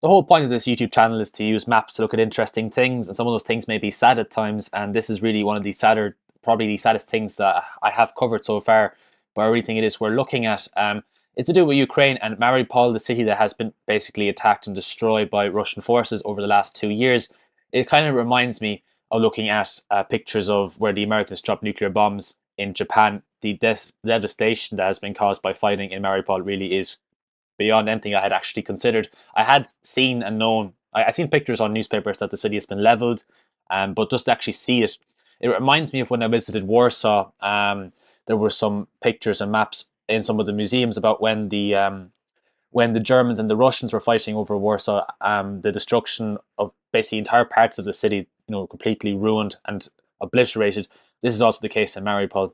the whole point of this YouTube channel is to use maps to look at interesting things, and some of those things may be sad at times. And this is really one of the sadder, probably the saddest things that I have covered so far. But I really think it is we're looking at. It's to do with Ukraine and Mariupol, the city that has been basically attacked and destroyed by Russian forces over the last 2 years. It kind of reminds me of looking at pictures of where the Americans dropped nuclear bombs in Japan. The devastation that has been caused by fighting in Mariupol really is beyond anything I had actually considered. I had seen and known, I seen pictures on newspapers that the city has been leveled, but just to actually see it, it reminds me of when I visited Warsaw. There were some pictures and maps in some of the museums about when the Germans and the Russians were fighting over Warsaw, the destruction of basically entire parts of the city, completely ruined and obliterated. This is also the case in Mariupol.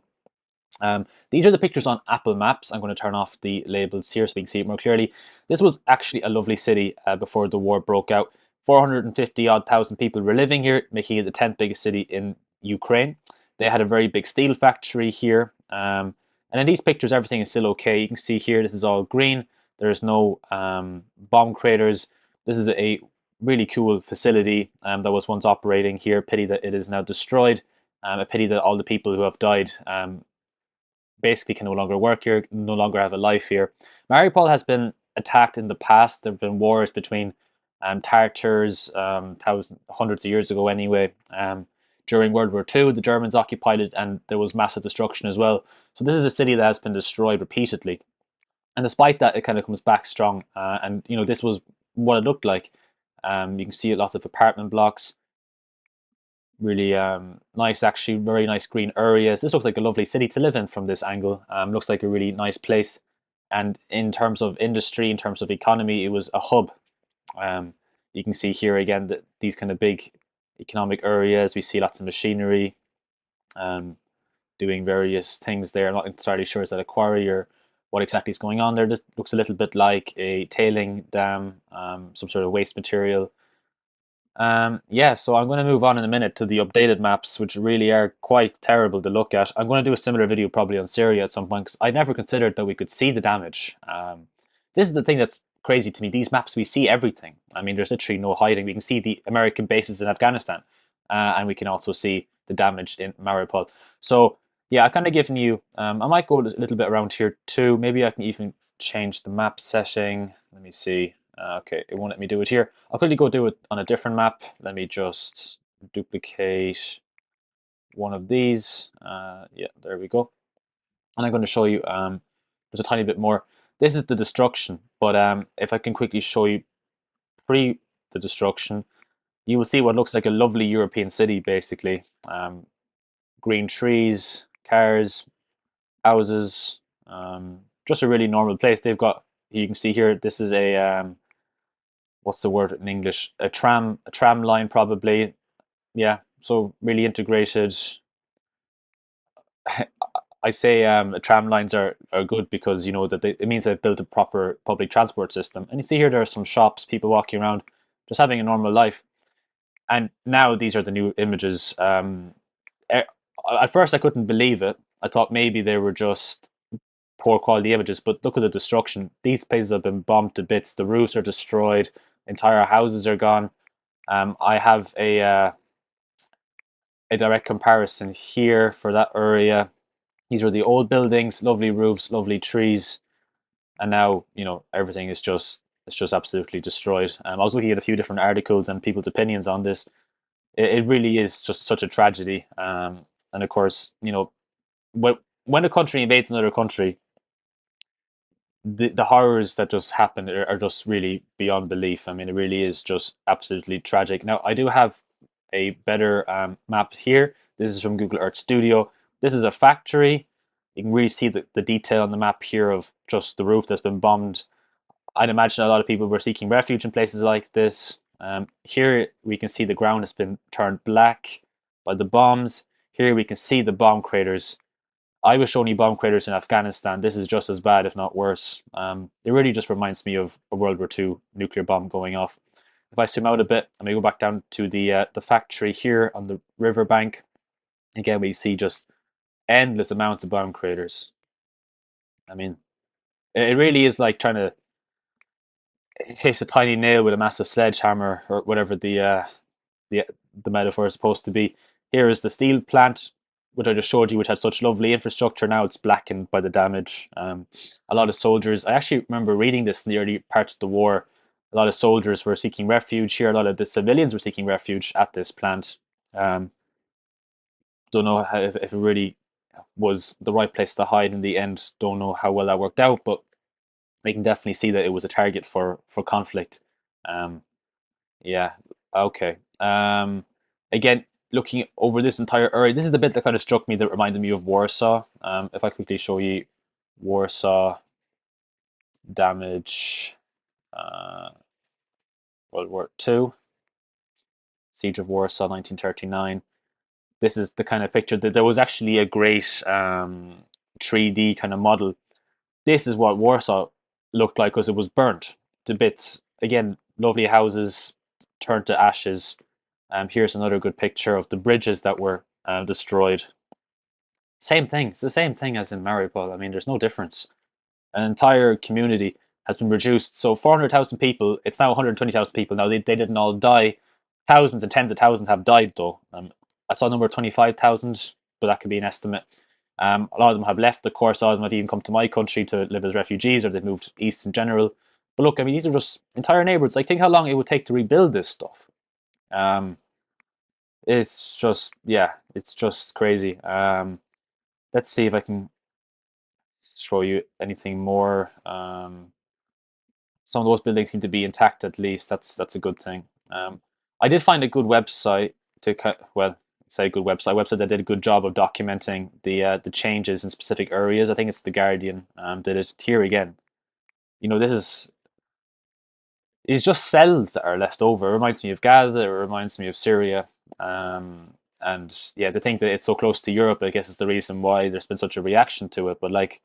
These are the pictures on Apple Maps. I'm going to turn off the labels here so we can see it more clearly. This was actually a lovely city before the war broke out. 450 odd thousand people were living here, making it the 10th biggest city in Ukraine. They had a very big steel factory here. And in these pictures, everything is still okay. You can see here, this is all green. There's no bomb craters. This is a really cool facility that was once operating here. Pity that it is now destroyed. A pity that all the people who have died basically can no longer work here, no longer have a life here. Mariupol has been attacked in the past. There have been wars between Tartars, hundreds of years ago anyway. During World War II, the Germans occupied it and there was massive destruction as well. So this is a city that has been destroyed repeatedly. And despite that, it kind of comes back strong. And, this was what it looked like. You can see lots of apartment blocks, really nice, actually, very nice green areas. This looks like a lovely city to live in from this angle. Looks like a really nice place. And in terms of industry, in terms of economy, it was a hub. Um, you can see here again that these kind of big economic areas. We see lots of machinery um, doing various things there. I'm not entirely sure is that a quarry or what exactly is going on there. This looks a little bit like a tailing dam, some sort of waste material. Yeah, so I'm going to move on in a minute to the updated maps, which really are quite terrible to look at. I'm going to do a similar video probably on Syria at some point because I never considered that we could see the damage. This is the thing that's crazy to me. These maps, we see everything. I mean, there's literally no hiding. We can see the American bases in Afghanistan, and we can also see the damage in Mariupol. So, yeah, I kind of given you, I might go a little bit around here too. Maybe I can even change the map setting. Let me see. Okay, it won't let me do it here. I'll quickly go do it on a different map. Let me just duplicate one of these. Yeah, there we go. And I'm going to show you there's a tiny bit more. This is the destruction, but if I can quickly show you pre the destruction, you will see what looks like a lovely European city, basically. Green trees, cars, houses, just a really normal place. They've got, you can see here, this is a what's the word in English? A tram line probably. Yeah, so really integrated. I say tram lines are good because that it means they've built a proper public transport system. And you see here there are some shops, people walking around, just having a normal life. And now these are the new images. At first I couldn't believe it. I thought maybe they were just poor quality images, but look at the destruction. These places have been bombed to bits. The roofs are destroyed. Entire houses are gone. I have a direct comparison here for that area. These are the old buildings, lovely roofs, lovely trees, and now everything is just it's just absolutely destroyed. I was looking at a few different articles and people's opinions on this. It really is just such a tragedy. And of course, when a country invades another country, the horrors that just happen are just really beyond belief. I mean, it really is just absolutely tragic. Now, I do have a better map here. This is from Google Earth Studio. This is a factory. You can really see the detail on the map here of just the roof that's been bombed. I'd imagine a lot of people were seeking refuge in places like this. Here we can see the ground has been turned black by the bombs. Here we can see the bomb craters. I was shown you bomb craters in Afghanistan. This is just as bad, if not worse. It really just reminds me of a World War II nuclear bomb going off. If I zoom out a bit, and we go back down to the factory here on the riverbank, again we see just endless amounts of bomb craters. I mean, it really is like trying to hit a tiny nail with a massive sledgehammer or whatever the the metaphor is supposed to be. Here is the steel plant, which I just showed you, which had such lovely infrastructure. Now it's blackened by the damage. A lot of soldiers. I actually remember reading this in the early parts of the war. A lot of soldiers were seeking refuge here. A lot of the civilians were seeking refuge at this plant. Um, don't know how, if it really was the right place to hide in the end. Don't know how well that worked out, but we can definitely see that it was a target for conflict. Um, yeah. Okay. Again, looking over this entire area, this is the bit that kind of struck me that reminded me of Warsaw. If I quickly show you Warsaw damage, uh, World War II, Siege of Warsaw, 1939. This is the kind of picture that there was actually a great 3D kind of model. This is what Warsaw looked like because it was burnt to bits. Again, lovely houses turned to ashes. Here's another good picture of the bridges that were destroyed. Same thing. It's the same thing as in Mariupol. I mean, there's no difference. An entire community has been reduced. So 400,000 people, it's now 120,000 people. Now, they didn't all die. Thousands and tens of thousands have died, though. I saw a number of 25,000, but that could be an estimate. A lot of them have left, of course. A lot of them have even come to my country to live as refugees, or they've moved east in general. But look, I mean, these are just entire neighborhoods. Like, think how long it would take to rebuild this stuff. Um, it's just, yeah, it's just crazy. Let's see if I can show you anything more. Some of those buildings seem to be intact at least. That's a good thing. I did find a good website to well, say a good website that did a good job of documenting the changes in specific areas. I think it's the Guardian did it here again. You know, this is it's just cells that are left over. It reminds me of Gaza. It reminds me of Syria. And yeah, to think that it's so close to Europe, I guess is the reason why there's been such a reaction to it. But like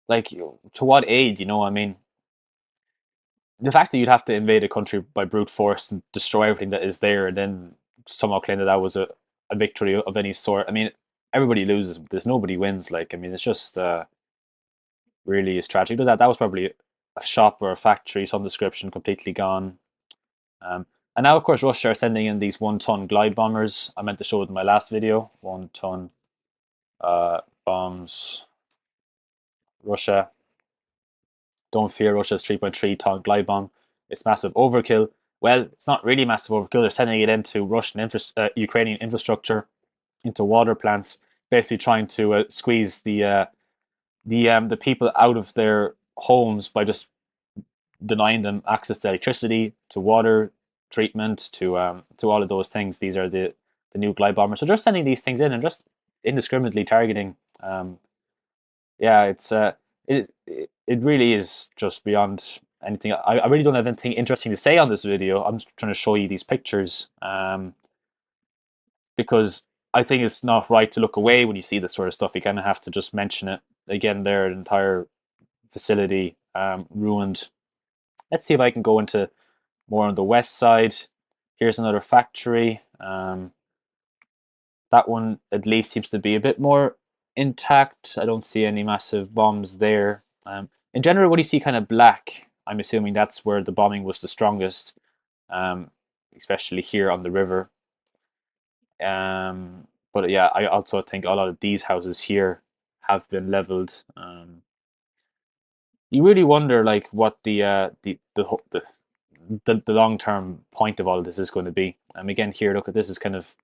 to what aid? You know, I mean, the fact that you'd have to invade a country by brute force and destroy everything that is there, and then somehow claim that that was a victory of any sort. I mean, everybody loses. There's nobody wins. Like, I mean, it's just really is tragic. That was probably a shop or a factory, some description, completely gone. And now, of course, Russia are sending in these 1-ton glide bombers. I meant to show it in my last video. 1-ton bombs. Russia. Don't fear Russia's 3.3-ton glide bomb. It's massive overkill. Well, it's not really massive overkill. They're sending it into Ukrainian infrastructure, into water plants, basically trying to squeeze the people out of their homes by just denying them access to electricity, to water treatment, to all of those things. These are the new glide bombers. So just sending these things in and just indiscriminately targeting. Yeah, it really is just beyond anything. I really don't have anything interesting to say on this video. I'm just trying to show you these pictures because I think it's not right to look away when you see this sort of stuff. You kind of have to just mention it. Again, their entire facility ruined. Let's see if I can go into more on the west side. Here's another factory. That one at least seems to be a bit more intact. I don't see any massive bombs there. In general, what do you see kind of black? I'm assuming that's where the bombing was the strongest, especially here on the river. But yeah, I also think a lot of these houses here have been leveled. You really wonder like what the long term point of all of this is going to be. Again, here, look at this is kind of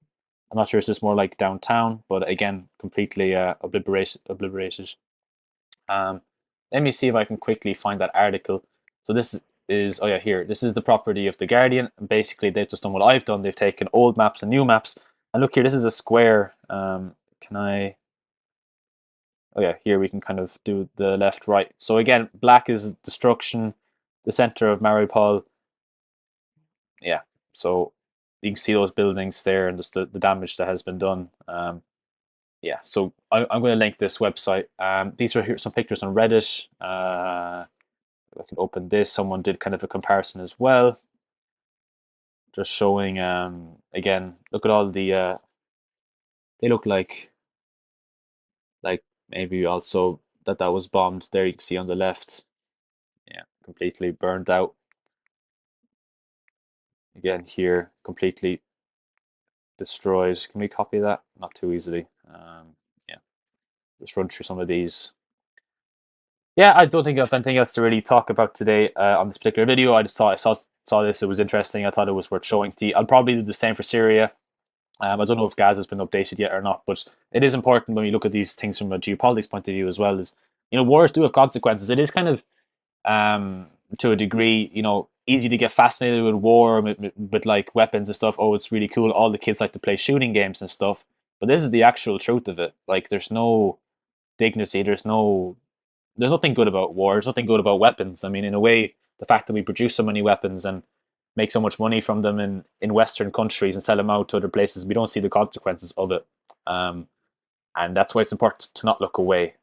I'm not sure is this more like downtown, but again, completely obliterated. Um, Let me see if I can quickly find that article. So this is oh yeah here. This is the property of the Guardian. And basically, they've just done what I've done. They've taken old maps and new maps. And look here, this is a square. Can I? Oh yeah, here we can kind of do the left right. So again, black is destruction. The center of Mariupol. Yeah. So you can see those buildings there and just the damage that has been done. Yeah, so I'm going to link this website. These are here some pictures on Reddit. I can open this. Someone did kind of a comparison as well, just showing. Again, look at all the. They look like maybe also that was bombed. There you can see on the left. Yeah, completely burned out. Again, here completely destroyed. Can we copy that? Not too easily. Yeah, just run through some of these. Yeah, I don't think there's anything else to really talk about today on this particular video. I just thought saw this. It was interesting. I thought it was worth showing to you. I'll probably do the same for Syria. I don't know if Gaza has been updated yet or not, but it is important when you look at these things from a geopolitics point of view as well. Is wars do have consequences. It is kind of to a degree, easy to get fascinated with war with like weapons and stuff. Oh, it's really cool. All the kids like to play shooting games and stuff. But this is the actual truth of it. Like, there's no dignity. There's nothing good about war. There's nothing good about weapons. I mean, in a way, the fact that we produce so many weapons and make so much money from them in Western countries and sell them out to other places, we don't see the consequences of it. And that's why it's important to not look away.